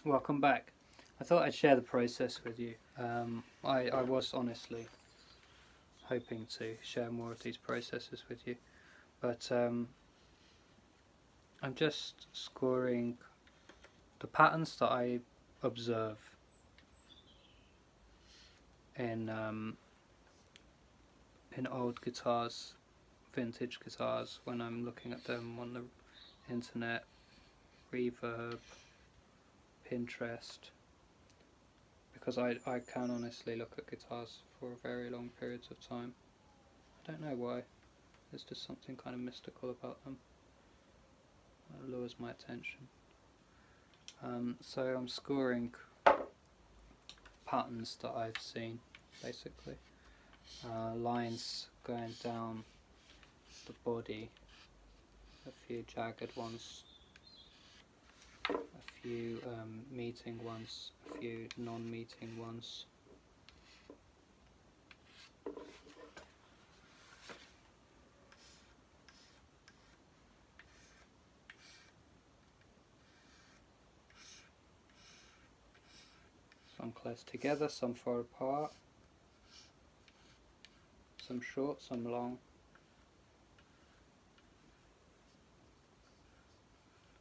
Welcome back. I thought I'd share the process with you. I was honestly hoping to share more of these processes with you, but I'm just scoring the patterns that I observe in old guitars, vintage guitars, when I'm looking at them on the internet, Reverb, Pinterest, because I can honestly look at guitars for very long periods of time. I don't know why, there's just something kind of mystical about them that lures my attention. So I'm scoring patterns that I've seen, basically. Lines going down the body, a few jagged ones, a few meeting ones, a few non-meeting ones. Some close together, some far apart, some short, some long.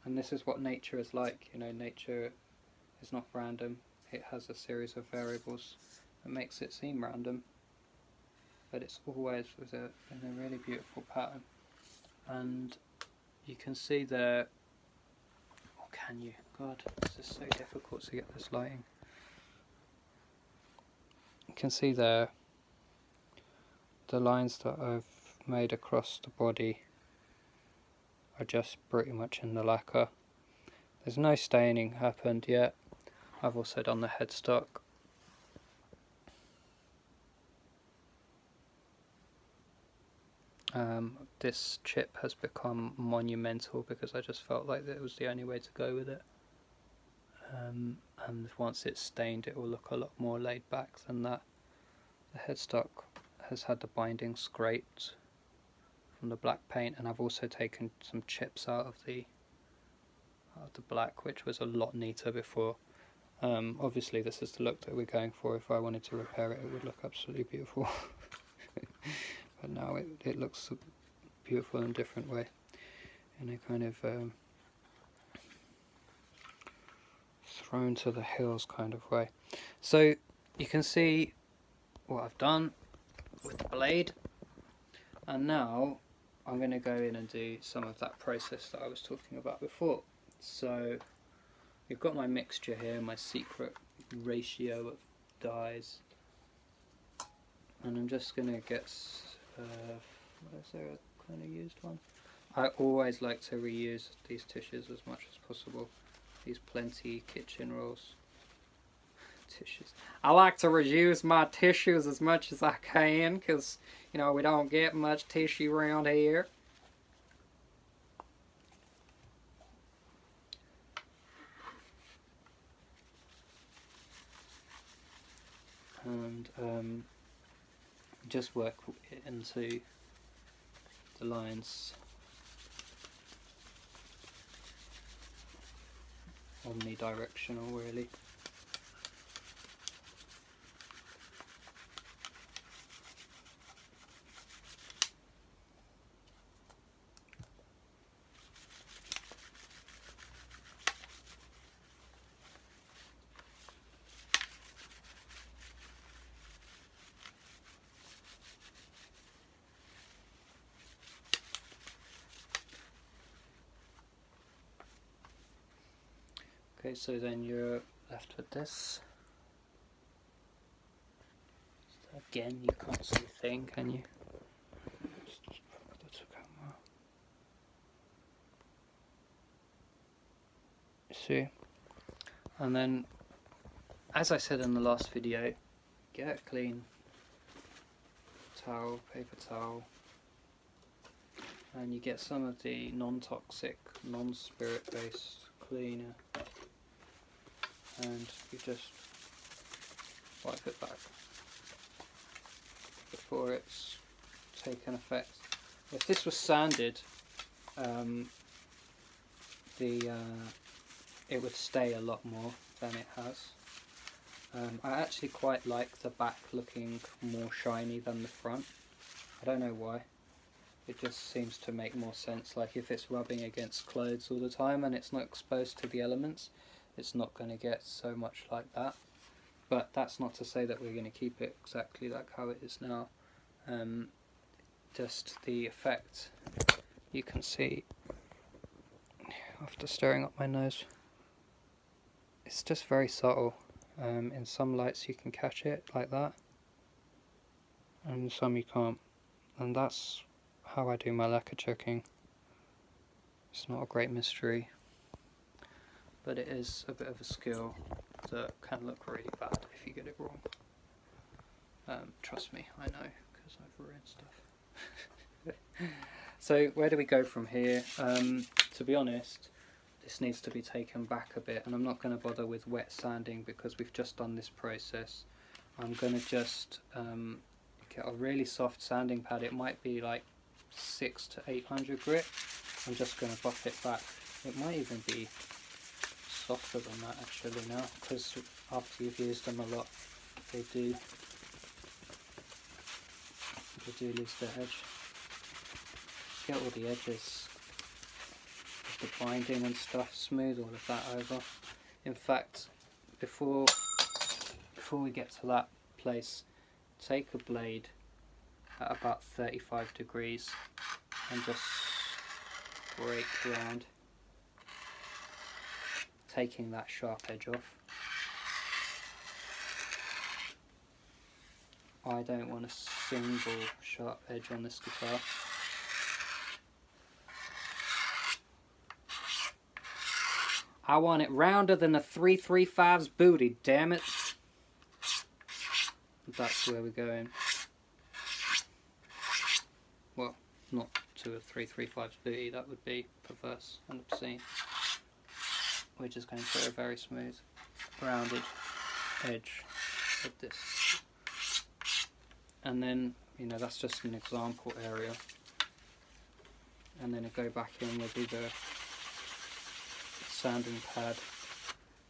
And this is what nature is like, you know, nature is not random, it has a series of variables that makes it seem random, but it's always in a really beautiful pattern. And you can see there, or can you? God, this is so difficult to get this lighting. You can see there the lines that I've made across the body are just pretty much in the lacquer. There's no staining happened yet. I've also done the headstock. This chip has become monumental because I just felt like that it was the only way to go with it. And once it's stained, it will look a lot more laid back than that. The headstock has had the binding scraped from the black paint, and I've also taken some chips out of the black, which was a lot neater before. Obviously this is the look that we're going for. If I wanted to repair it, it would look absolutely beautiful. But now it looks beautiful in a different way, in a kind of thrown to the hills kind of way. So you can see what I've done with the blade, and now I'm going to go in and do some of that process that I was talking about before. So you've got my mixture here, my secret ratio of dyes, and I'm just going to get is there a kind of used one? I always like to reuse these tissues as much as possible, these plenty kitchen rolls. Tissues. I like to reuse my tissues as much as I can, because you know we don't get much tissue around here. And just work into the lines omnidirectional, really. Okay, so then you're left with this. So again, you can't see a thing, can you? Just put that to camera. See? And then, as I said in the last video, get a clean towel, paper towel, and you get some of the non-toxic, non-spirit based cleaner, and you just wipe it back before it's taken effect. If this was sanded, the it would stay a lot more than it has. I actually quite like the back looking more shiny than the front. I don't know why. It just seems to make more sense. Like if it's rubbing against clothes all the time and it's not exposed to the elements, it's not going to get so much like that. But that's not to say that we're going to keep it exactly like how it is now. Just the effect you can see after stirring up my nose. It's just very subtle. In some lights you can catch it like that, and in some you can't. And that's how I do my lacquer checking. It's not a great mystery, but it is a bit of a skill that can look really bad if you get it wrong. Trust me, I know, because I've ruined stuff. So where do we go from here? To be honest, this needs to be taken back a bit, and I'm not going to bother with wet sanding because we've just done this process. I'm going to just get a really soft sanding pad. It might be like 600 to 800 grit. I'm just going to buff it back. It might even be softer than that actually now, because after you've used them a lot, they do lose their edge. Get all the edges of the binding and stuff, smooth all of that over. In fact, before we get to that place, take a blade at about 35 degrees and just break around, taking that sharp edge off. I don't want a single sharp edge on this guitar. I want it rounder than a 335's booty, damn it. That's where we're going. Well, not to a 335's booty, that would be perverse and obscene. We're just going for a very smooth, rounded edge of this. And then, you know, that's just an example area. And then I go back in with either sanding pad,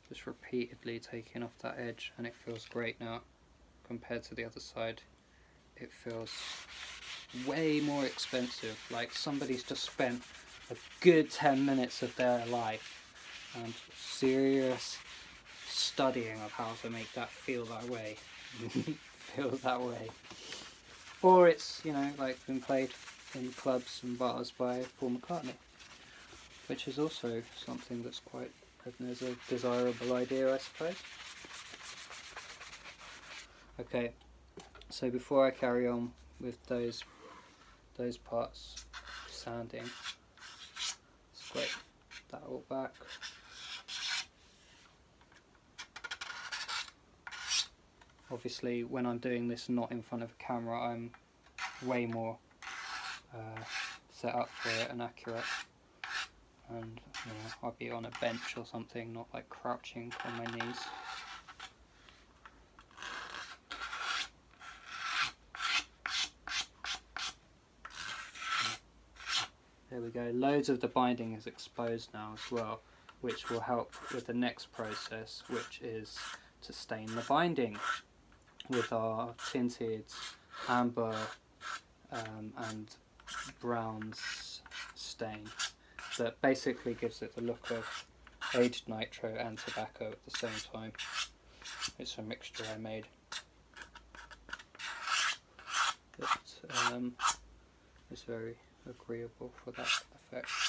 just repeatedly taking off that edge, and it feels great now compared to the other side. It feels way more expensive, like somebody's just spent a good 10 minutes of their life and serious studying of how to make that feel that way. Feel that way. Or it's, you know, like been played in clubs and bars by Paul McCartney, which is also something that's quite, as a desirable idea, I suppose. Okay, so before I carry on with those parts, sanding, scrape that all back. Obviously, when I'm doing this not in front of a camera, I'm way more set up for it and accurate. And you know, I'll be on a bench or something, not like crouching on my knees. There we go. Loads of the binding is exposed now as well, which will help with the next process, which is to stain the binding with our tinted amber and browns stain that basically gives it the look of aged nitro and tobacco at the same time. It's a mixture I made. But it's very agreeable for that effect.